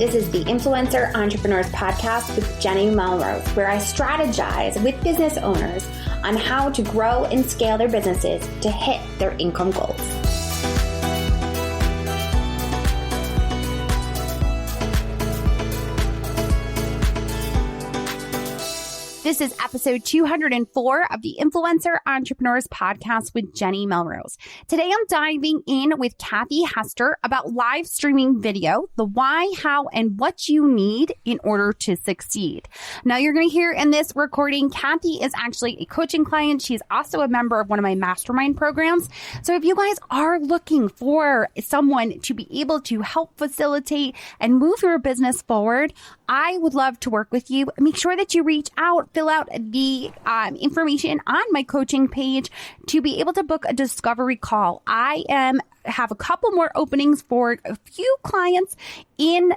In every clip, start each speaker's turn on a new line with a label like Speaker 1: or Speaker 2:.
Speaker 1: This is the Influencer Entrepreneurs Podcast with Jenny Melrose, where I strategize with business owners on how to grow and scale their businesses to hit their income goals. This is episode 204 of the Influencer Entrepreneurs Podcast with Jenny Melrose. Today, I'm diving in with Kathy Hester about live streaming video, the why, how, and what you need in order to succeed. Now, you're going to hear in this recording, Kathy is actually a coaching client. She's also a member of one of my mastermind programs. So if you guys are looking for someone to be able to help facilitate and move your business forward, I would love to work with you. Make sure that you reach out, fill out the information on my coaching page to be able to book a discovery call. I have a couple more openings for a few clients in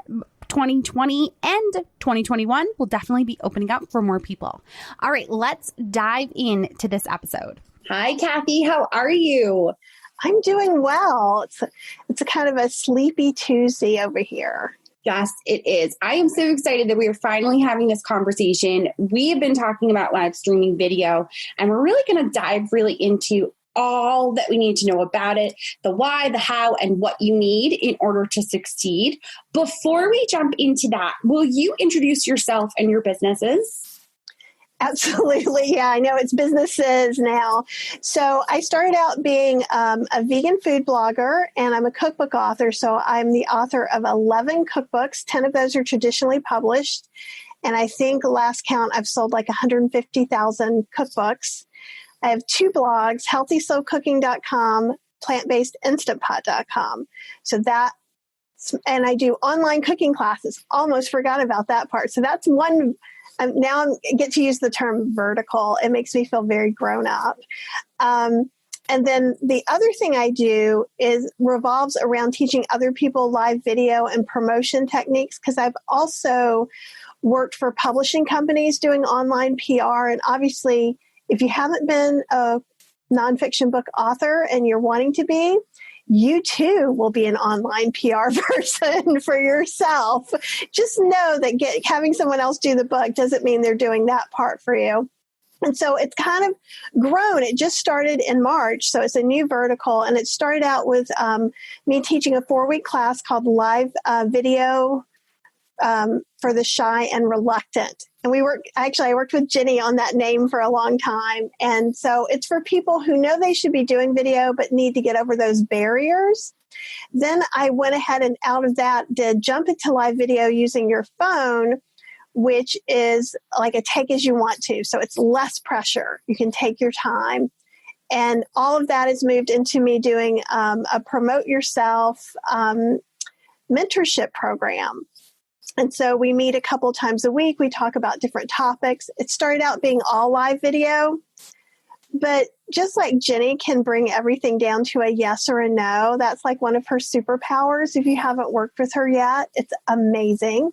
Speaker 1: 2020 and 2021 will definitely be opening up for more people. All right, let's dive into this episode. Hi, Kathy. How are you?
Speaker 2: I'm doing well. It's a kind of a sleepy Tuesday over here.
Speaker 1: Yes, it is. I am so excited that we are finally having this conversation. We have been talking about live streaming video, and we're really going to dive into all that we need to know about it, the why, the how, and what you need in order to succeed. Before we jump into that, will you introduce yourself and your businesses?
Speaker 2: Absolutely. Yeah, I know it's businesses now. So I started out being a vegan food blogger, and I'm a cookbook author. So I'm the author of 11 cookbooks. 10 of those are traditionally published. And I think last count, I've sold like 150,000 cookbooks. I have 2 blogs, healthyslowcooking.com, plantbasedinstantpot.com. So and I do online cooking classes. Almost forgot about that part. So that's one. Now I get to use the term vertical. It makes me feel very grown up. And then the other thing I do revolves around teaching other people live video and promotion techniques, because I've also worked for publishing companies doing online PR. And obviously, if you haven't been a nonfiction book author and you're wanting to be, you too will be an online PR person for yourself. Just know that having someone else do the book doesn't mean they're doing that part for you. And so it's kind of grown. It just started in March. So it's a new vertical. And it started out with me teaching a 4-week class called Live Video for the Shy and Reluctant. And I worked with Jenny on that name for a long time. And so it's for people who know they should be doing video, but need to get over those barriers. Then I went ahead and out of that did jump into live video using your phone, which is like a take as you want to. So it's less pressure. You can take your time. And all of that has moved into me doing a promote yourself mentorship program. And so we meet a couple times a week. We talk about different topics. It started out being all live video, but just like Jenny can bring everything down to a yes or a no, that's like one of her superpowers. If you haven't worked with her yet, it's amazing.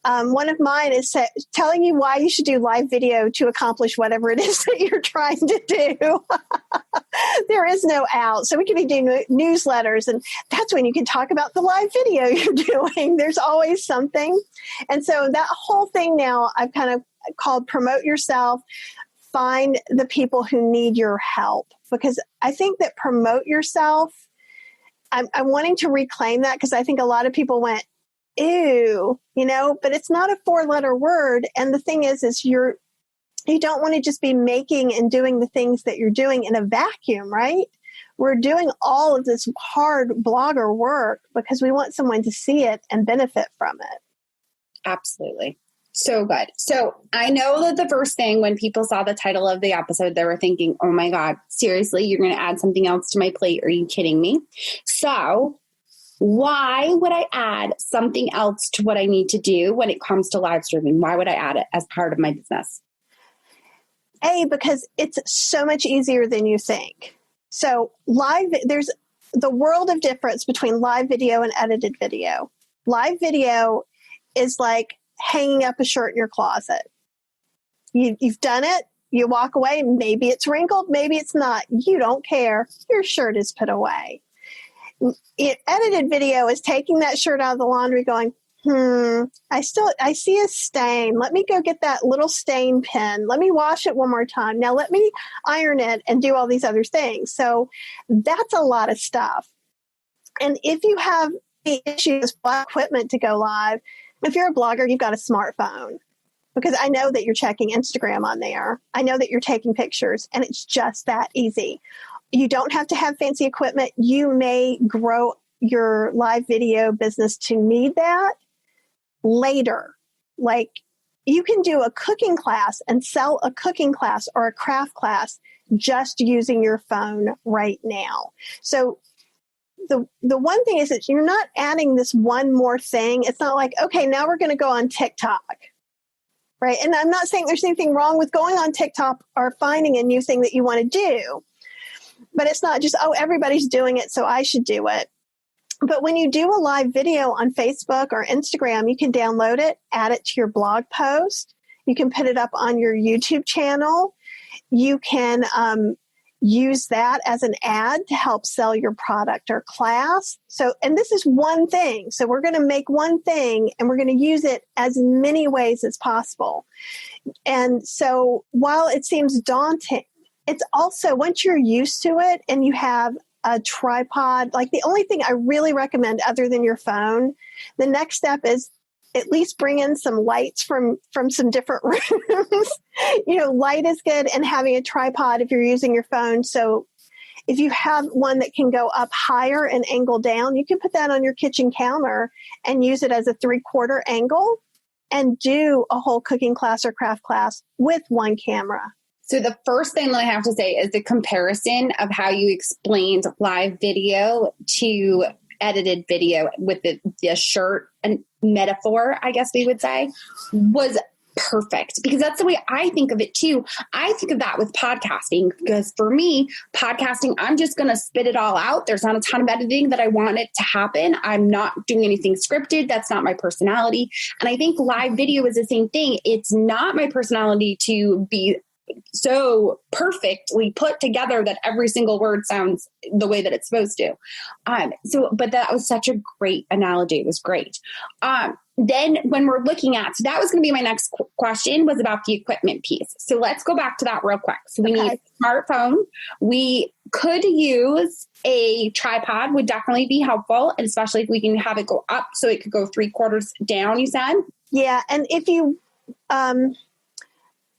Speaker 2: One of mine is telling you why you should do live video to accomplish whatever it is that you're trying to do. There is no out. So we can be doing newsletters, and that's when you can talk about the live video you're doing. There's always something. And so that whole thing now I've kind of called Promote Yourself. Find the people who need your help, because I think that promote yourself, I'm wanting to reclaim that, because I think a lot of people went, ew, but it's not a 4-letter word. And the thing is you don't want to just be making and doing the things that you're doing in a vacuum, right? We're doing all of this hard blogger work because we want someone to see it and benefit from it.
Speaker 1: Absolutely. So good. So I know that the first thing when people saw the title of the episode, they were thinking, oh my God, seriously, you're going to add something else to my plate? Are you kidding me? So why would I add something else to what I need to do when it comes to live streaming? Why would I add it as part of my business?
Speaker 2: Because it's so much easier than you think. So there's the world of difference between live video and edited video. Live video is like hanging up a shirt in your closet. You've done it. You walk away. Maybe it's wrinkled. Maybe it's not. You don't care. Your shirt is put away. Edited video is taking that shirt out of the laundry going, I see a stain. Let me go get that little stain pen. Let me wash it one more time. Now let me iron it and do all these other things. So that's a lot of stuff. And if you have the issues with equipment to go live, if you're a blogger, you've got a smartphone, because I know that you're checking Instagram on there. I know that you're taking pictures, and it's just that easy. You don't have to have fancy equipment. You may grow your live video business to need that later. Like, you can do a cooking class and sell a cooking class or a craft class just using your phone right now. So the one thing is that you're not adding this one more thing. It's not like, okay, now we're going to go on TikTok, right? And I'm not saying there's anything wrong with going on TikTok or finding a new thing that you want to do, but it's not just, oh, everybody's doing it, so I should do it. But when you do a live video on Facebook or Instagram, you can download it, add it to your blog post. You can put it up on your YouTube channel. You can use that as an ad to help sell your product or class. So, and this is one thing. So we're going to make one thing and we're going to use it as many ways as possible. And so while it seems daunting, it's also, once you're used to it and you have a tripod, like, the only thing I really recommend other than your phone, the next step is at least bring in some lights from some different rooms. Light is good, and having a tripod if you're using your phone. So if you have one that can go up higher and angle down, you can put that on your kitchen counter and use it as a 3/4 angle and do a whole cooking class or craft class with one camera.
Speaker 1: So the first thing that I have to say is the comparison of how you explained live video to edited video with the shirt and metaphor, I guess we would say, was perfect, because that's the way I think of it too. I think of that with podcasting, because for me, podcasting, I'm just going to spit it all out. There's not a ton of editing that I want it to happen. I'm not doing anything scripted. That's not my personality. And I think live video is the same thing. It's not my personality to be so perfectly put together that every single word sounds the way that it's supposed to. But that was such a great analogy. It was great. Then when we're looking at, so that was going to be my next question, was about the equipment piece. So let's go back to that real quick. So we need a smartphone. We could use a tripod, would definitely be helpful. And especially if we can have it go up so it could go 3/4 down, you said?
Speaker 2: Yeah. And if you, on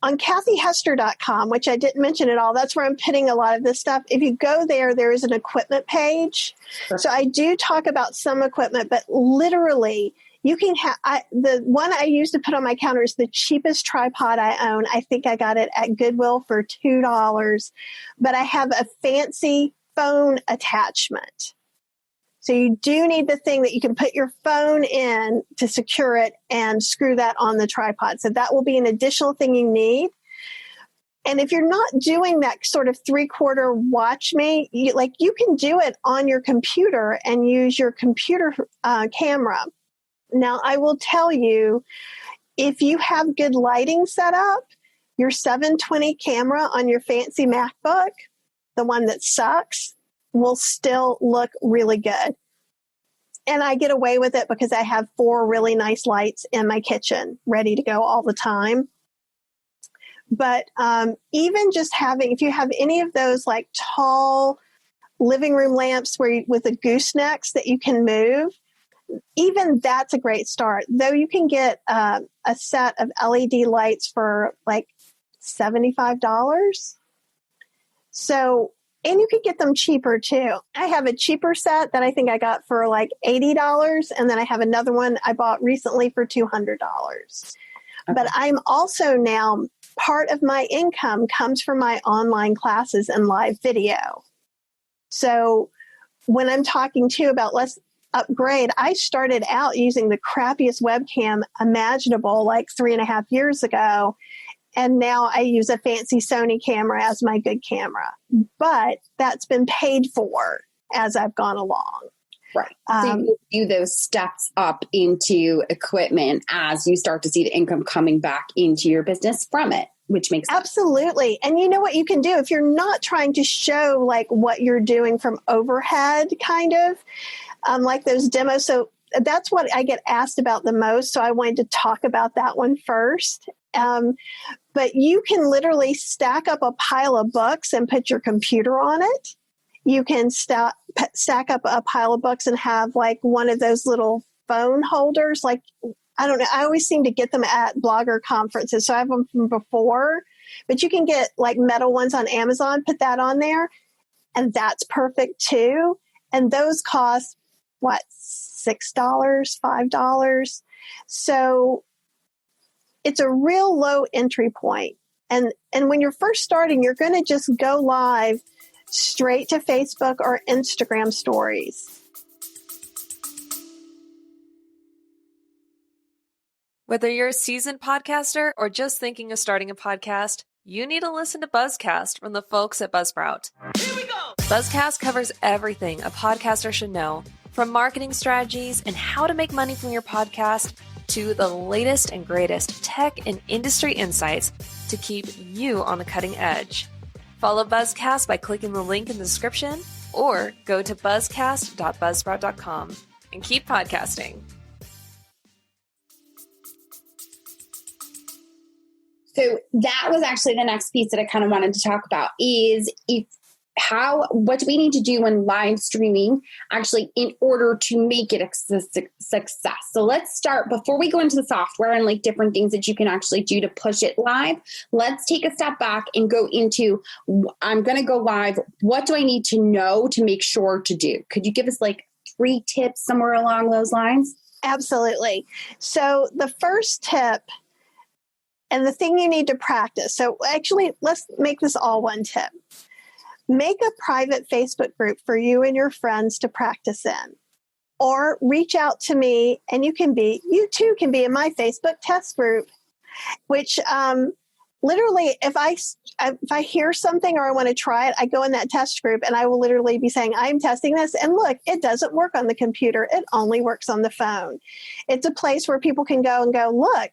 Speaker 2: kathyhester.com, which I didn't mention at all, that's where I'm putting a lot of this stuff. If you go there, there is an equipment page. Sure. So I do talk about some equipment, but literally you can have, the one I use to put on my counter is the cheapest tripod I own. I think I got it at Goodwill for $2, but I have a fancy phone attachment. So you do need the thing that you can put your phone in to secure it and screw that on the tripod. So that will be an additional thing you need. And if you're not doing that sort of 3/4 watch me, you can do it on your computer and use your computer camera. Now, I will tell you, if you have good lighting set up, your 720 camera on your fancy MacBook, the one that sucks, will still look really good. And I get away with it because I have 4 really nice lights in my kitchen ready to go all the time. But even just having, if you have any of those like tall living room lamps with the goosenecks that you can move, even that's a great start. Though you can get a set of LED lights for like $75. So, and you could get them cheaper too. I have a cheaper set that I think I got for like $80. And then I have another one I bought recently for $200. Okay. But I'm also now, part of my income comes from my online classes and live video. So when I'm talking to you about let's upgrade, I started out using the crappiest webcam imaginable like 3.5 years ago. And now I use a fancy Sony camera as my good camera. But that's been paid for as I've gone along.
Speaker 1: Right. So you do those steps up into equipment as you start to see the income coming back into your business from it, which makes sense.
Speaker 2: Absolutely. And you know what you can do if you're not trying to show like what you're doing from overhead, kind of like those demos. So that's what I get asked about the most. So I wanted to talk about that one first. But you can literally stack up a pile of books and put your computer on it. You can stack up a pile of books and have like one of those little phone holders. Like, I don't know. I always seem to get them at blogger conferences. So I have them from before, but you can get like metal ones on Amazon, put that on there. And that's perfect too. And those cost what, $6, $5. So it's a real low entry point. And when you're first starting, you're going to just go live straight to Facebook or Instagram stories.
Speaker 3: Whether you're a seasoned podcaster or just thinking of starting a podcast, you need to listen to Buzzcast from the folks at Buzzsprout. Here we go! Buzzcast covers everything a podcaster should know, from marketing strategies and how to make money from your podcast to the latest and greatest tech and industry insights to keep you on the cutting edge. Follow Buzzcast by clicking the link in the description or go to buzzcast.buzzsprout.com and keep podcasting.
Speaker 1: So that was actually the next piece that I kind of wanted to talk about is what do we need to do when live streaming actually in order to make it a success? So let's start before we go into the software and like different things that you can actually do to push it live. Let's take a step back and go into, I'm going to go live. What do I need to know to make sure to do? Could you give us like 3 tips somewhere along those lines?
Speaker 2: Absolutely. So the first tip and the thing you need to practice. So actually, let's make this all one tip. Make a private Facebook group for you and your friends to practice in. Or reach out to me and you too can be in my Facebook test group, which literally if I hear something or I want to try it, I go in that test group and I will literally be saying, I'm testing this. And look, it doesn't work on the computer. It only works on the phone. It's a place where people can go and go, look,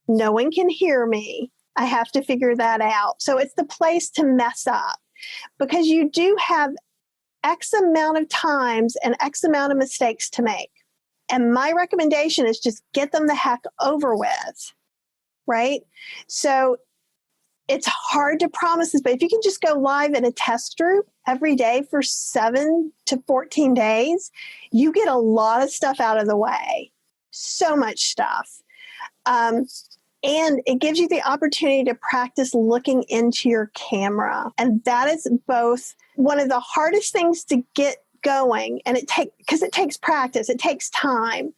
Speaker 2: no one can hear me. I have to figure that out. So it's the place to mess up because you do have X amount of times and X amount of mistakes to make. And my recommendation is just get them the heck over with, right? So it's hard to promise this, but if you can just go live in a test group every day for 7 to 14 days, you get a lot of stuff out of the way. So much stuff. And it gives you the opportunity to practice looking into your camera. And that is both one of the hardest things to get going. And because it takes practice, it takes time.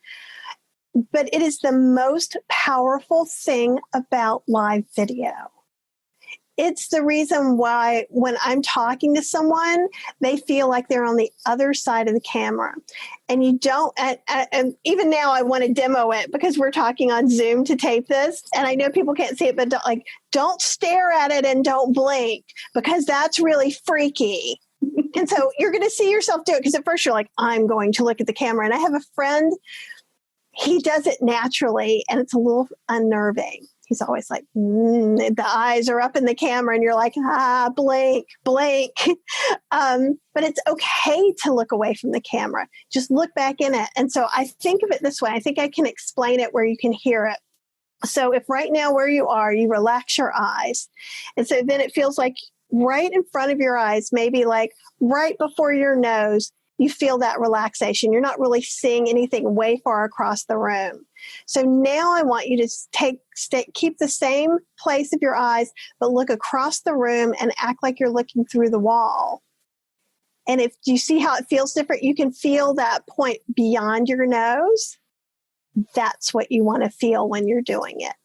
Speaker 2: But it is the most powerful thing about live video. It's the reason why when I'm talking to someone, they feel like they're on the other side of the camera. And you don't, and even now I want to demo it because we're talking on Zoom to tape this. And I know people can't see it, but don't stare at it and don't blink because that's really freaky. And so you're going to see yourself do it because at first you're like, I'm going to look at the camera. And I have a friend, he does it naturally and it's a little unnerving. He's always like, the eyes are up in the camera and you're like, blink. But it's okay to look away from the camera. Just look back in it. And so I think of it this way. I think I can explain it where you can hear it. So if right now where you are, you relax your eyes. And so then it feels like right in front of your eyes, maybe like right before your nose, you feel that relaxation. You're not really seeing anything way far across the room. So now I want you to keep the same place of your eyes, but look across the room and act like you're looking through the wall. And if you see how it feels different, you can feel that point beyond your nose. That's what you want to feel when you're doing it.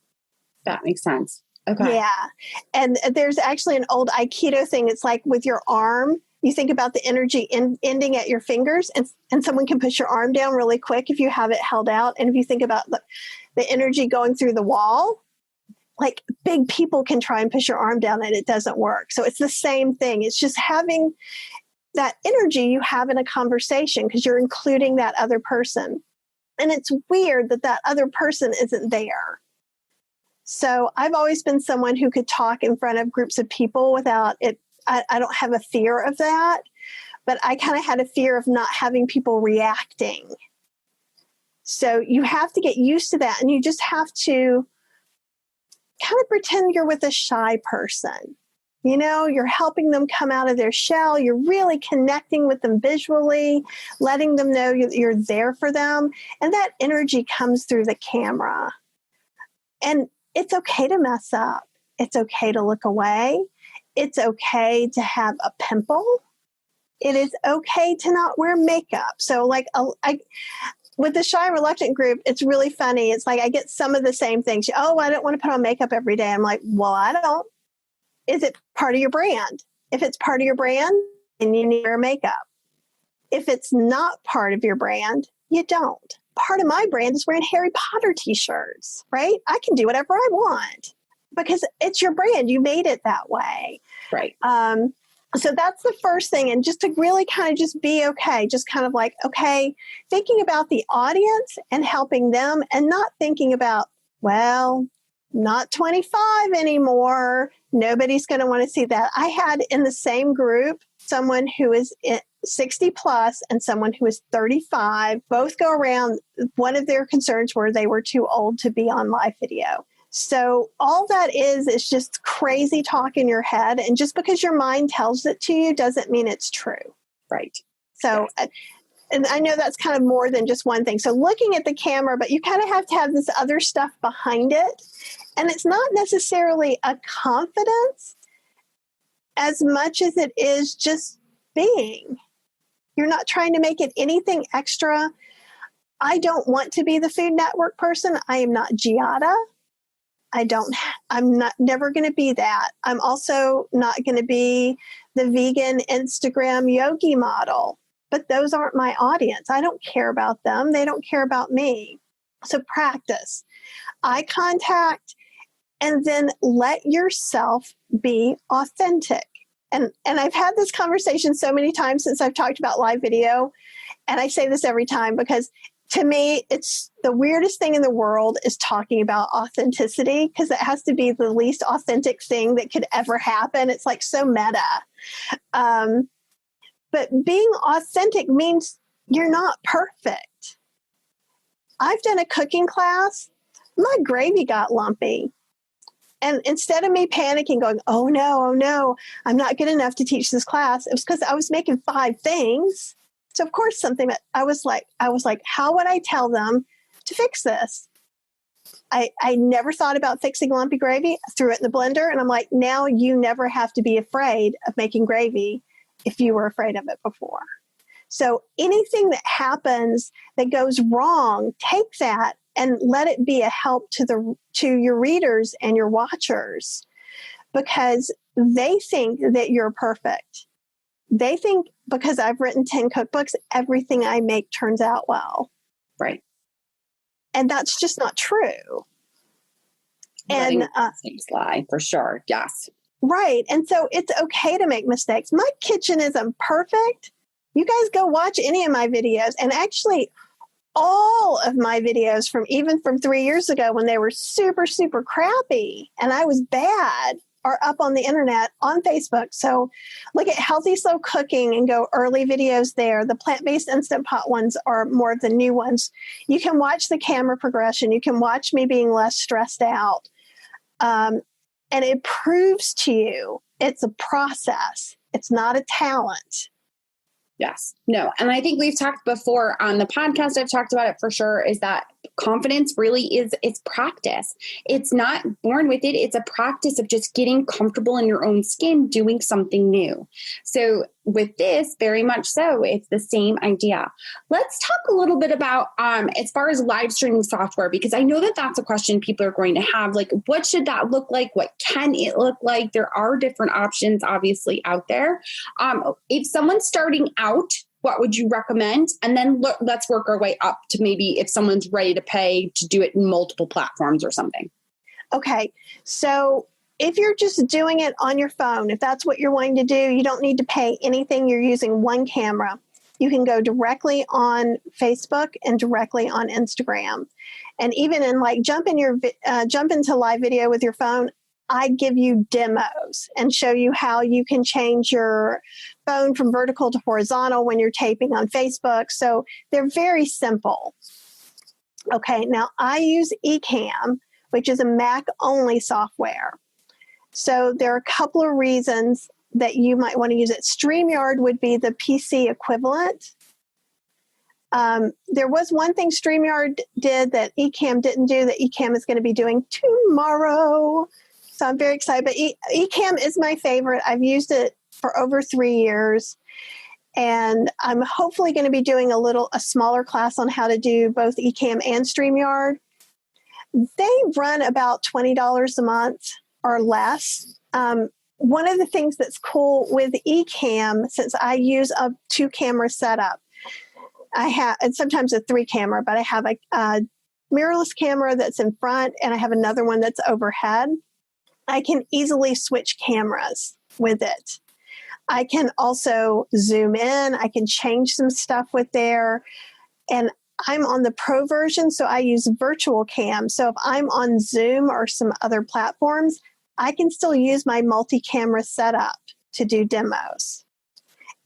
Speaker 1: That makes sense. Okay.
Speaker 2: Yeah. And there's actually an old Aikido thing. It's like with your arm, you think about the energy ending at your fingers and someone can push your arm down really quick if you have it held out. And if you think about the energy going through the wall, like big people can try and push your arm down and it doesn't work. So it's the same thing. It's just having that energy you have in a conversation because you're including that other person. And it's weird that other person isn't there. So I've always been someone who could talk in front of groups of people without it. I don't have a fear of that, but I kind of had a fear of not having people reacting. So you have to get used to that, and you just have to kind of pretend you're with a shy person. You know, you're helping them come out of their shell. You're really connecting with them visually, letting them know you're there for them. And that energy comes through the camera. And it's okay to mess up. It's okay to look away. It's okay to have a pimple. It is okay to not wear makeup. So like with the Shy Reluctant group, it's really funny. It's like I get some of the same things. Oh, I don't want to put on makeup every day. I'm like, well, I don't. Is it part of your brand? If it's part of your brand, then you need to wear makeup. If it's not part of your brand, you don't. Part of my brand is wearing Harry Potter t-shirts, right? I can do whatever I want because it's your brand. You made it that way.
Speaker 1: Right.
Speaker 2: So that's the first thing. And just to really kind of just be okay, just kind of like, okay, thinking about the audience and helping them and not thinking about, well, not 25 anymore. Nobody's going to want to see that. I had in the same group someone who is 60 plus and someone who is 35. Both go around. One of their concerns were they were too old to be on live video. So all that is just crazy talk in your head. And just because your mind tells it to you doesn't mean it's true.
Speaker 1: Right.
Speaker 2: So, yes. And I know that's kind of more than just one thing. So looking at the camera, but you kind of have to have this other stuff behind it. And it's not necessarily a confidence as much as it is just being. You're not trying to make it anything extra. I don't want to be the Food Network person. I am not Giada. I'm never going to be that. I'm also not going to be the vegan Instagram yogi model, but those aren't my audience. I don't care about them. They don't care about me. So practice eye contact and then let yourself be authentic. And I've had this conversation so many times since I've talked about live video. And I say this every time because to me, it's the weirdest thing in the world is talking about authenticity because it has to be the least authentic thing that could ever happen. It's like so meta. But being authentic means you're not perfect. I've done a cooking class. My gravy got lumpy. And instead of me panicking, going, oh no, I'm not good enough to teach this class, it was because I was making 5 things. So of course, something that I was like, how would I tell them to fix this? I never thought about fixing lumpy gravy. I threw it in the blender and I'm like, now you never have to be afraid of making gravy if you were afraid of it before. So anything that happens that goes wrong, take that and let it be a help to your readers and your watchers because they think that you're perfect. They think because I've written 10 cookbooks, everything I make turns out well.
Speaker 1: Right.
Speaker 2: And that's just not true.
Speaker 1: And mistakes lie for sure. Yes.
Speaker 2: Right. And so it's okay to make mistakes. My kitchen isn't perfect. You guys go watch any of my videos. And actually, all of my videos from 3 years ago when they were super, super crappy and I was bad are up on the internet on Facebook. So look at Healthy Slow Cooking and go early videos there. The plant-based Instant Pot ones are more of the new ones. You can watch the camera progression. You can watch me being less stressed out. And it proves to you it's a process. It's not a talent.
Speaker 1: Yes. No. And I think we've talked before on the podcast, I've talked about it for sure, is that confidence really it's practice. It's not born with it. It's a practice of just getting comfortable in your own skin, doing something new. So with this, very much so, it's the same idea. Let's talk a little bit about, as far as live streaming software, because I know that that's a question people are going to have. Like, what should that look like? What can it look like? There are different options, obviously, out there. If someone's starting out, what would you recommend? And then let's work our way up to maybe if someone's ready to pay to do it in multiple platforms or something.
Speaker 2: Okay. So if you're just doing it on your phone, if that's what you're wanting to do, you don't need to pay anything. You're using one camera. You can go directly on Facebook and directly on Instagram. And even in jump into live video with your phone, I give you demos and show you how you can change your phone from vertical to horizontal when you're taping on Facebook. So they're very simple. Okay, now I use Ecamm, which is a Mac-only software. So there are a couple of reasons that you might want to use it. StreamYard would be the PC equivalent. There was one thing StreamYard did that Ecamm didn't do that Ecamm is going to be doing tomorrow. So I'm very excited. But Ecamm is my favorite. I've used it for over 3 years. And I'm hopefully going to be doing a smaller class on how to do both Ecamm and StreamYard. They run about $20 a month or less. One of the things that's cool with Ecamm, since I use a 2-camera setup, I have, and sometimes a 3-camera, but I have a mirrorless camera that's in front and I have another one that's overhead. I can easily switch cameras with it. I can also zoom in. I can change some stuff with there. And I'm on the pro version, so I use virtual cam. So if I'm on Zoom or some other platforms, I can still use my multi-camera setup to do demos.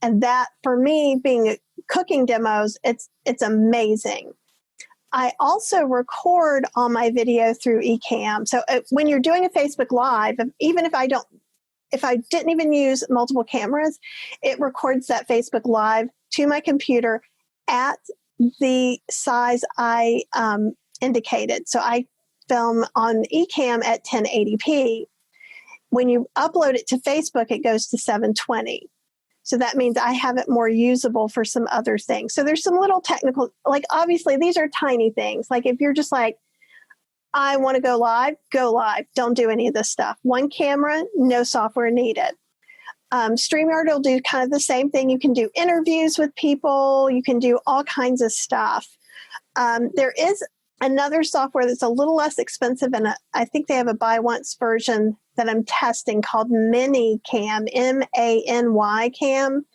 Speaker 2: And that, for me, being cooking demos, it's amazing. I also record all my video through Ecamm. So when you're doing a Facebook Live, even if I didn't even use multiple cameras, it records that Facebook Live to my computer at the size I indicated. So I film on Ecamm at 1080p. When you upload it to Facebook, it goes to 720. So that means I have it more usable for some other things. So there's some little technical, like obviously these are tiny things. Like if you're just like, I want to go live, don't do any of this stuff. 1 camera, no software needed. StreamYard will do kind of the same thing. You can do interviews with people. You can do all kinds of stuff. There is another software that's a little less expensive, and I think they have a buy once version that I'm testing called ManyCam, M-A-N-Y Cam.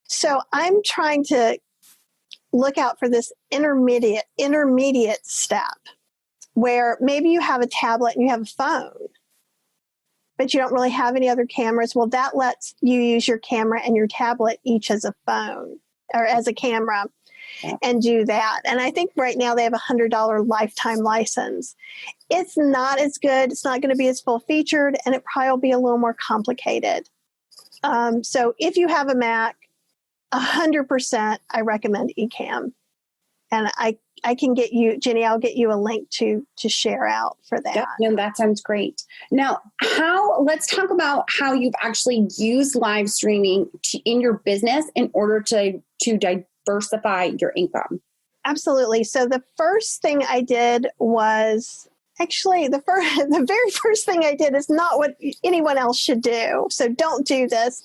Speaker 2: So I'm trying to look out for this intermediate step where maybe you have a tablet and you have a phone, but you don't really have any other cameras. Well, that lets you use your camera and your tablet each as a phone or as a camera and do that. And I think right now they have a $100 lifetime license. It's not as good. It's not going to be as full featured, and it probably will be a little more complicated. So if you have a Mac, 100%, I recommend Ecamm. And I can get you, Jenny, I'll get you a link to share out for that.
Speaker 1: Yep, no, that sounds great. Now, let's talk about how you've actually used live streaming in your business in order to diversify your income.
Speaker 2: Absolutely. So the first thing I did was actually the very first thing I did is not what anyone else should do. So don't do this.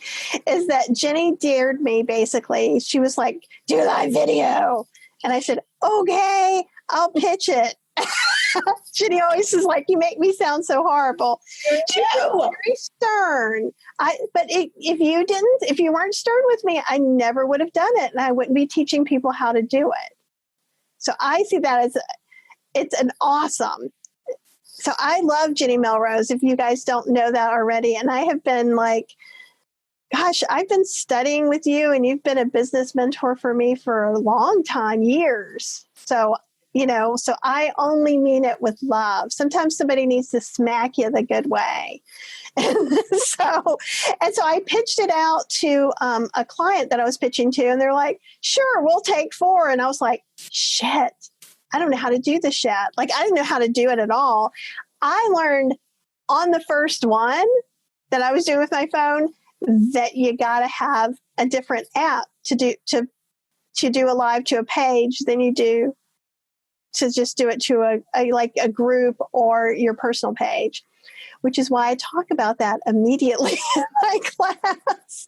Speaker 2: Is that Jenny dared me basically. She was like, do live video. And I said, okay, I'll pitch it. Jenny always is like, you make me sound so horrible. She's very stern. But if you weren't stern with me, I never would have done it. And I wouldn't be teaching people how to do it. So I see that as it's an awesome. So I love Jenny Melrose, if you guys don't know that already. And I have been like, gosh, I've been studying with you and you've been a business mentor for me for a long time, years. So, so I only mean it with love. Sometimes somebody needs to smack you the good way. And so I pitched it out to a client that I was pitching to, and they're like, sure, we'll take 4. And I was like, shit, I don't know how to do this yet. Like, I didn't know how to do it at all. I learned on the first one that I was doing with my phone that you got to have a different app to do a live to a page than you do to just do it to a group or your personal page, which is why I talk about that immediately in my class.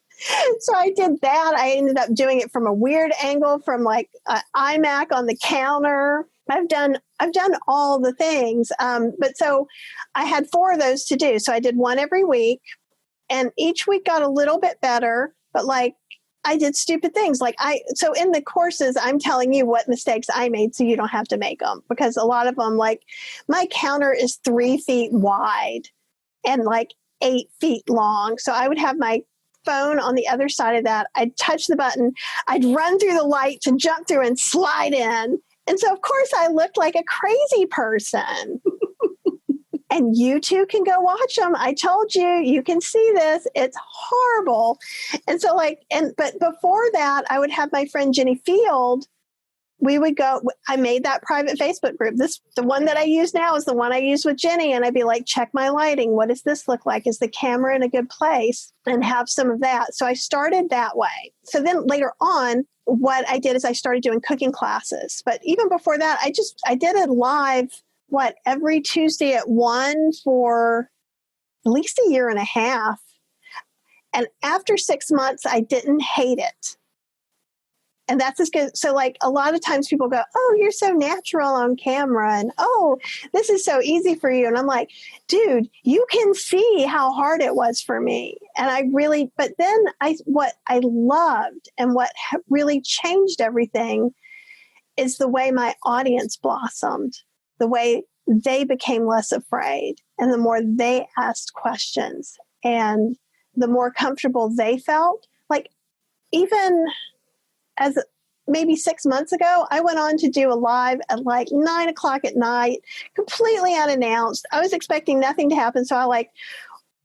Speaker 2: So I did that. I ended up doing it from a weird angle, from like an iMac on the counter. I've done all the things. But so I had 4 of those to do. So I did one every week, and each week got a little bit better, but like I did stupid things. So in the courses, I'm telling you what mistakes I made so you don't have to make them, because a lot of them, like my counter is 3 feet wide and like 8 feet long. So I would have my phone on the other side of that. I'd touch the button. I'd run through the light to jump through and slide in. And so, of course, I looked like a crazy person. And you too can go watch them. I told you, you can see this. It's horrible. And so but before that, I would have my friend Jenny Field. We would go, I made that private Facebook group. The one that I use now is the one I use with Jenny. And I'd be like, check my lighting. What does this look like? Is the camera in a good place? And have some of that. So I started that way. So then later on, what I did is I started doing cooking classes. But even before that, I did it live, every Tuesday at 1 for at least a year and a half. And after 6 months, I didn't hate it. And that's as good. So a lot of times people go, oh, you're so natural on camera. And, oh, this is so easy for you. And I'm like, dude, you can see how hard it was for me. And but then what I loved and what really changed everything is the way my audience blossomed, the way they became less afraid, and the more they asked questions and the more comfortable they felt. Even as maybe 6 months ago, I went on to do a live at 9:00 at night, completely unannounced. I was expecting nothing to happen. So I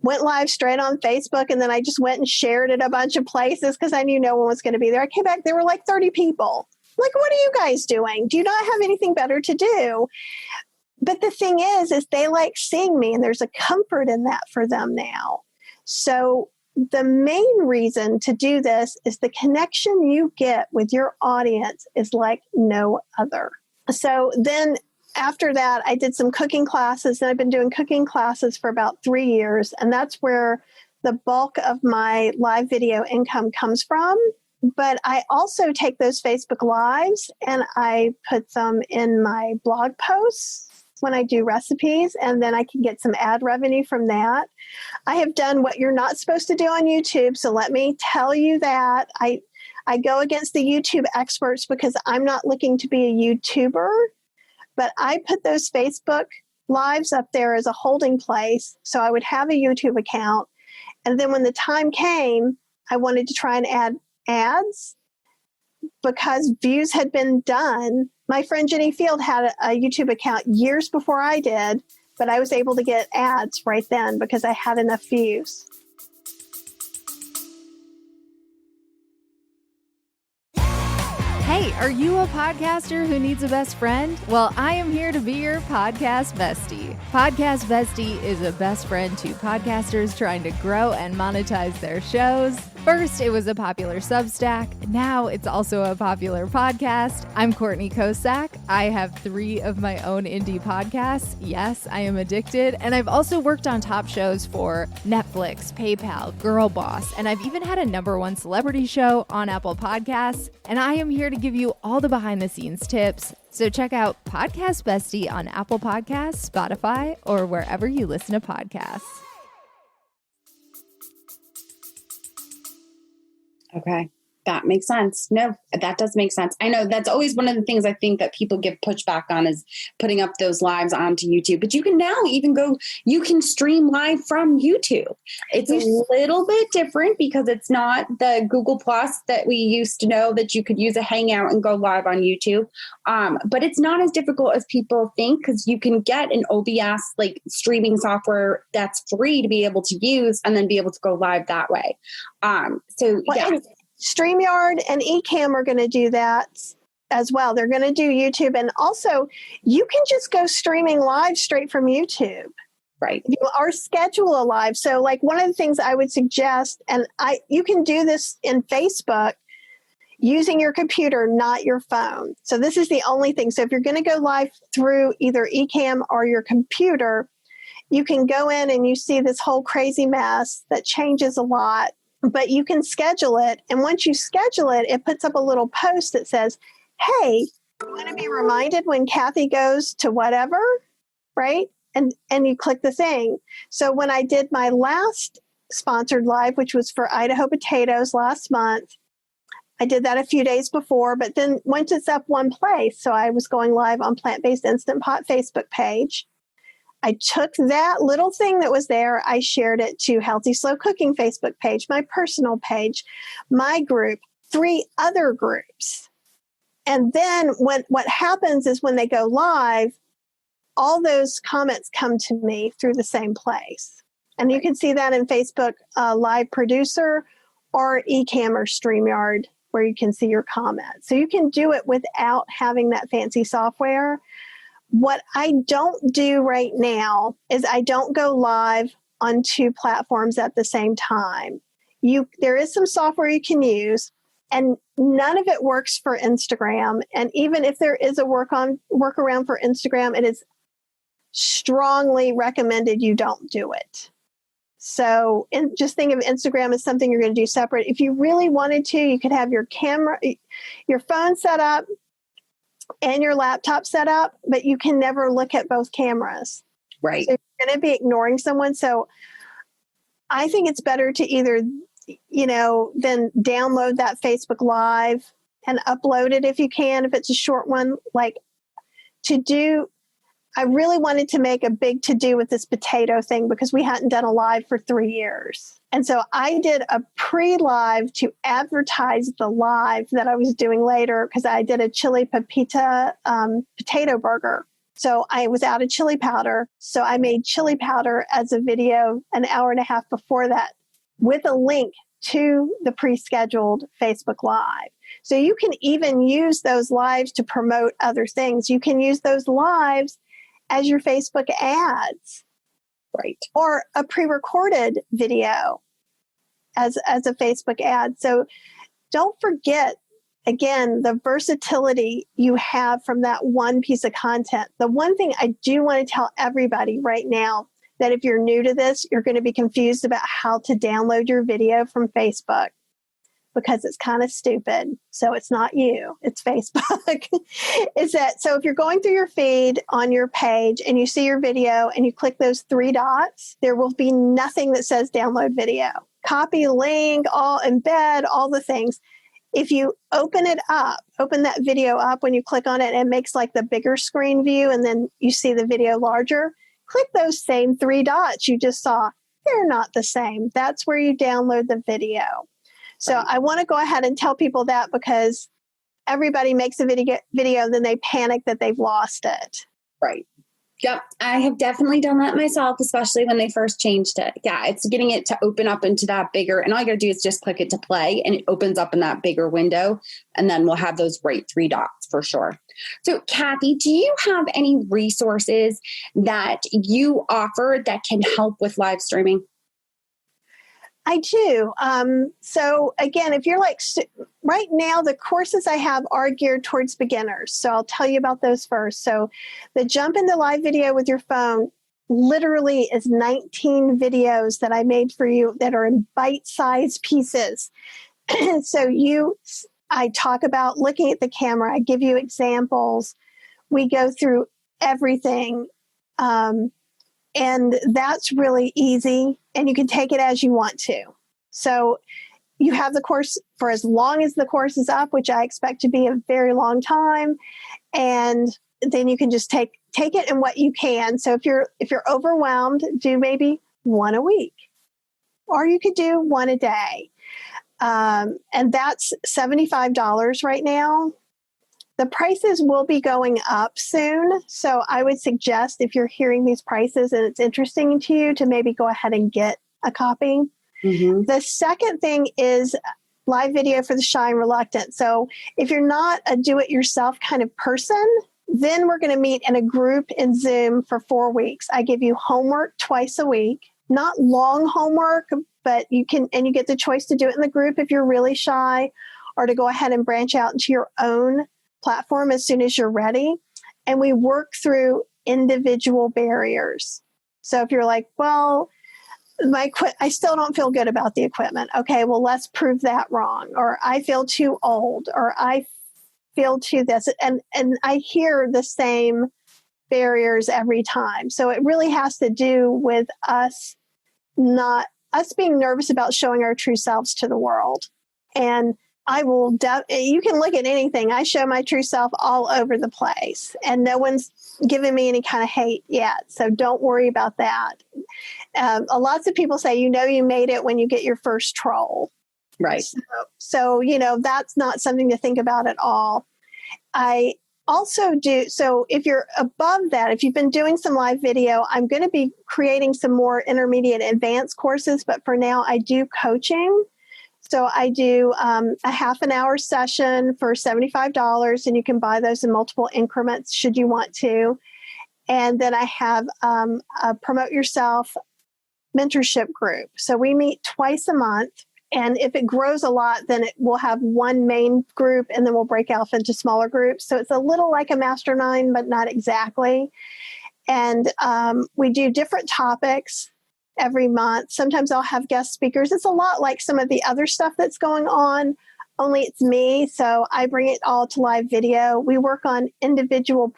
Speaker 2: went live straight on Facebook, and then I just went and shared it a bunch of places because I knew no one was going to be there. I came back, there were 30 people. What are you guys doing? Do you not have anything better to do? But the thing is they like seeing me, and there's a comfort in that for them now. So the main reason to do this is the connection you get with your audience is like no other. So then after that, I did some cooking classes, and I've been doing cooking classes for about 3 years. And that's where the bulk of my live video income comes from. But I also take those Facebook Lives and I put them in my blog posts when I do recipes, and then I can get some ad revenue from that. I have done what you're not supposed to do on YouTube. So let me tell you that I go against the YouTube experts because I'm not looking to be a YouTuber, but I put those Facebook Lives up there as a holding place. So I would have a YouTube account. And then when the time came, I wanted to try and add ads because views had been done. My friend Jenny Field had a YouTube account years before I did, but I was able to get ads right then because I had enough views.
Speaker 4: Hey, are you a podcaster who needs a best friend? Well, I am here to be your podcast bestie. Podcast Bestie is a best friend to podcasters trying to grow and monetize their shows. First, it was a popular Substack. Now it's also a popular podcast. I'm Courtney Kosak. I have 3 of my own indie podcasts. Yes, I am addicted. And I've also worked on top shows for Netflix, PayPal, Girl Boss, and I've even had a #1 celebrity show on Apple Podcasts. And I am here to give you all the behind the scenes tips. So check out Podcast Bestie on Apple Podcasts, Spotify, or wherever you listen to podcasts.
Speaker 5: Okay. That makes sense. No, that does make sense. I know that's always one of the things I think that people give pushback on is putting up those lives onto YouTube. But you can now you can stream live from YouTube. It's a little bit different because it's not the Google Plus that we used to know that you could use a Hangout and go live on YouTube. But it's not as difficult as people think because you can get an OBS streaming software that's free to be able to use and then be able to go live that way.
Speaker 2: StreamYard and Ecamm are going to do that as well. They're going to do YouTube. And also, you can just go streaming live straight from YouTube.
Speaker 5: Right.
Speaker 2: Or schedule a live. So one of the things I would suggest, and you can do this in Facebook using your computer, not your phone. So this is the only thing. So if you're going to go live through either Ecamm or your computer, you can go in and you see this whole crazy mess that changes a lot. But you can schedule it. And once you schedule it, it puts up a little post that says, hey, you want to be reminded when Kathy goes to whatever, right? And you click the thing. So when I did my last sponsored live, which was for Idaho potatoes last month, I did that a few days before, but then once it's up one place, so I was going live on Plant-Based Instant Pot Facebook page. I took that little thing that was there, I shared it to Healthy Slow Cooking Facebook page, my personal page, my group, 3 other groups. And then what happens is when they go live, all those comments come to me through the same place. And you can see that in Facebook Live Producer or Ecamm or StreamYard, where you can see your comments. So you can do it without having that fancy software. What I don't do right now is I don't go live on two platforms at the same time. There is some software you can use, and none of it works for Instagram. And even if there is a workaround for Instagram, it is strongly recommended you don't do it. So just think of Instagram as something you're going to do separate. If you really wanted to, you could have your phone set up and your laptop set up, but you can never look at both cameras.
Speaker 5: Right.
Speaker 2: So you're going to be ignoring someone. So I think it's better to either, then download that Facebook Live and upload it if you can, if it's a short one. I really wanted to make a big to-do with this potato thing because we hadn't done a live for 3 years. And so I did a pre-live to advertise the live that I was doing later because I did a chili papita potato burger. So I was out of chili powder. So I made chili powder as a video an hour and a half before that with a link to the pre-scheduled Facebook Live. So you can even use those lives to promote other things. You can use those lives as your Facebook ads,
Speaker 5: right?
Speaker 2: Or a pre-recorded video as a Facebook ad. So don't forget, again, the versatility you have from that one piece of content. The one thing I do want to tell everybody right now, that if you're new to this, you're going to be confused about how to download your video from Facebook, because it's kind of stupid. So it's not you, it's Facebook. So if you're going through your feed on your page and you see your video and you click those 3 dots, there will be nothing that says download video. Copy, link, embed, all the things. If you open that video up, when you click on it, it makes like the bigger screen view and then you see the video larger. Click those same 3 dots you just saw. They're not the same. That's where you download the video. So I want to go ahead and tell people that, because everybody makes a video, then they panic that they've lost it.
Speaker 5: Right. Yep. I have definitely done that myself, especially when they first changed it. Yeah. It's getting it to open up into that bigger, and all you got to do is just click it to play and it opens up in that bigger window. And then we'll have those right 3 dots for sure. So Kathy, do you have any resources that you offer that can help with live streaming?
Speaker 2: I do. So again, if you're right now, the courses I have are geared towards beginners. So I'll tell you about those first. So the jump into live video with your phone literally is 19 videos that I made for you that are in bite-sized pieces. So I talk about looking at the camera. I give you examples. We go through everything. And that's really easy, and you can take it as you want to. So you have the course for as long as the course is up, which I expect to be a very long time. And then you can just take it in what you can. So if you're overwhelmed, do maybe 1 a week, or you could do 1 a day. And that's $75 right now. The prices will be going up soon. So I would suggest, if you're hearing these prices and it's interesting to you, to maybe go ahead and get a copy. Mm-hmm. The second thing is live video for the shy and reluctant. So if you're not a do-it-yourself kind of person, then we're going to meet in a group in Zoom for 4 weeks. I give you homework twice a week, not long homework, but you get the choice to do it in the group if you're really shy, or to go ahead and branch out into your own platform as soon as you're ready. And we work through individual barriers. So if you're like, well, I still don't feel good about the equipment. Okay, well, let's prove that wrong. Or I feel too old, or I feel too this. And I hear the same barriers every time. So it really has to do with us being nervous about showing our true selves to the world. And you can look at anything. I show my true self all over the place, and no one's given me any kind of hate yet. So don't worry about that. Lots of people say, you made it when you get your first troll.
Speaker 5: Right.
Speaker 2: So that's not something to think about at all. I also do, so if you're above that, if you've been doing some live video, I'm going to be creating some more intermediate advanced courses, but for now I do coaching. So I do a half an hour session for $75, and you can buy those in multiple increments should you want to. And then I have a Promote Yourself mentorship group. So we meet twice a month. And if it grows a lot, then it will have one main group, and then we'll break off into smaller groups. So it's a little like a mastermind, but not exactly. And we do different topics every month. Sometimes I'll have guest speakers. It's a lot like some of the other stuff that's going on, only it's me. So I bring it all to live video. We work on individual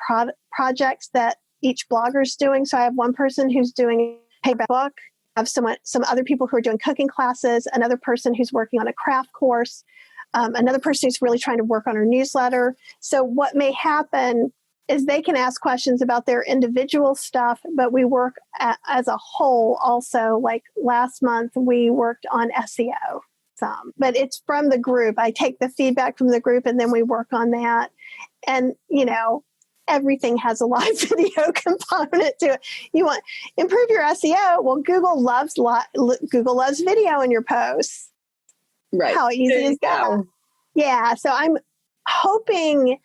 Speaker 2: projects that each blogger's doing. So I have one person who's doing a paperback book. I have some other people who are doing cooking classes, another person who's working on a craft course, another person who's really trying to work on her newsletter. So what may happen is they can ask questions about their individual stuff, but we work as a whole also. Like last month, we worked on SEO some, but it's from the group. I take the feedback from the group and then we work on that. And, everything has a live video component to it. You want improve your SEO? Well, Google loves video in your posts.
Speaker 5: Right.
Speaker 2: How easy is that? Yeah. So I'm hoping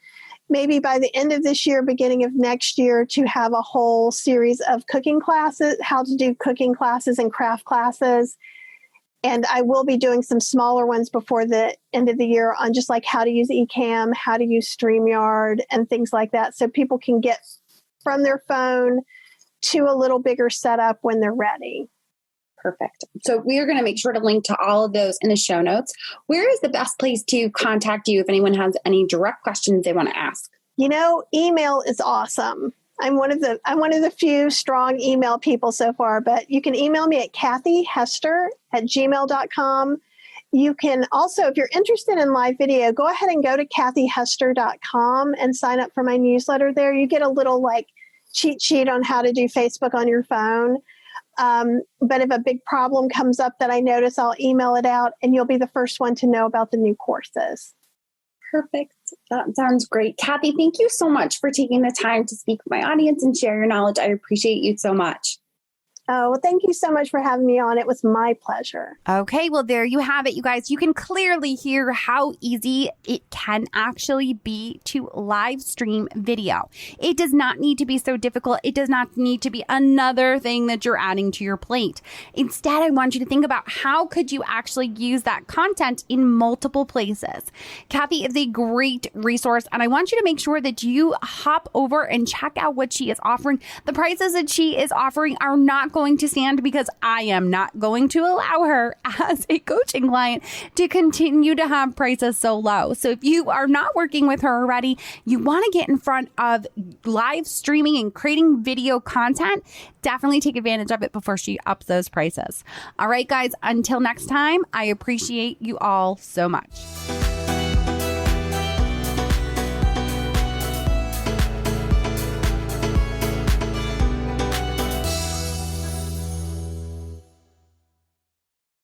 Speaker 2: maybe by the end of this year, beginning of next year, to have a whole series of cooking classes, how to do cooking classes and craft classes. And I will be doing some smaller ones before the end of the year on just like how to use Ecamm, how to use StreamYard, and things like that. So people can get from their phone to a little bigger setup when they're ready.
Speaker 5: Perfect. So we are going to make sure to link to all of those in the show notes. Where is the best place to contact you if anyone has any direct questions they want to ask?
Speaker 2: Email is awesome. I'm one of the few strong email people so far, but you can email me at kathyhester@gmail.com. You can also, if you're interested in live video, go ahead and go to kathyhester.com and sign up for my newsletter there. You get a little cheat sheet on how to do Facebook on your phone. But if a big problem comes up that I notice, I'll email it out and you'll be the first one to know about the new courses.
Speaker 5: Perfect. That sounds great. Kathy, thank you so much for taking the time to speak with my audience and share your knowledge. I appreciate you so much.
Speaker 2: Oh, well, thank you so much for having me on. It was my pleasure.
Speaker 1: Okay, well, there you have it, you guys. You can clearly hear how easy it can actually be to live stream video. It does not need to be so difficult. It does not need to be another thing that you're adding to your plate. Instead, I want you to think about how could you actually use that content in multiple places. Kathy is a great resource, and I want you to make sure that you hop over and check out what she is offering. The prices that she is offering are not going to stand because I am not going to allow her as a coaching client to continue to have prices so low. So if you are not working with her already, you want to get in front of live streaming and creating video content, definitely take advantage of it before she ups those prices. All right, guys, until next time, I appreciate you all so much.